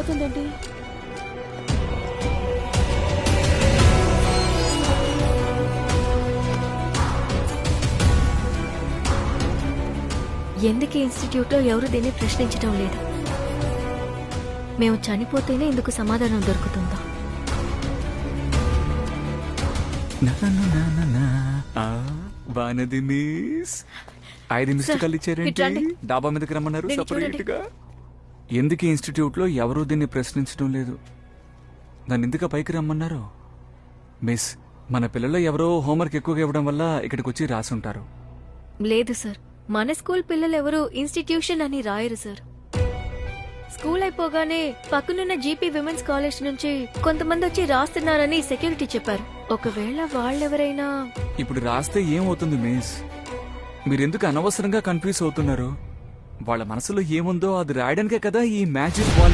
అయిపోతుందండి. ఎందుకు ఇన్స్టిట్యూట్లో ఎవరు దీన్ని ప్రశ్నించడం లేదు? మేము చనిపోతేనే ఇందుకు సమాధానం దొరుకుతుందా? బానది మిస్ 5 మిస్డ్ కాల్ ఇచ్చారేంటి? డాబా మీదకి రమ్మన్నారు సపరేట్ గా. ఎందుకు ఇన్స్టిట్యూట్ లో ఎవరూ దీన్ని ప్రశ్నించడం లేదు? దాన్ని ఎందుకు పైకి రమ్మన్నారు? మిస్, మన పిల్లల్లో ఎవరో హోంవర్క్ ఎక్కువగా ఇవ్వడం వల్ల ఇక్కడికి వచ్చి రాసుంటారు. లేదు సార్, మన స్కూల్ పిల్లలు ఎవరు ఇన్స్టిట్యూషన్ అని రాయరు సార్. స్కూల్ అయిపోగానే పక్కనున్న జీపీ విమెన్స్ కాలేజ్ నుంచి కొంతమంది వచ్చి రాస్తున్నారని సెక్యూరిటీ చెప్పారు. ఒకవేళ వాళ్ళెవరైనా ఇప్పుడు రాస్తే ఏమవుతుంది మిస్? మీరెందుకు అనవసరంగా కన్ఫ్యూజ్ అవుతున్నారు? వాళ్ళ మనసులో ఏముందో అది రాయడానికే కదా ఈ మ్యాజిక్ బాల్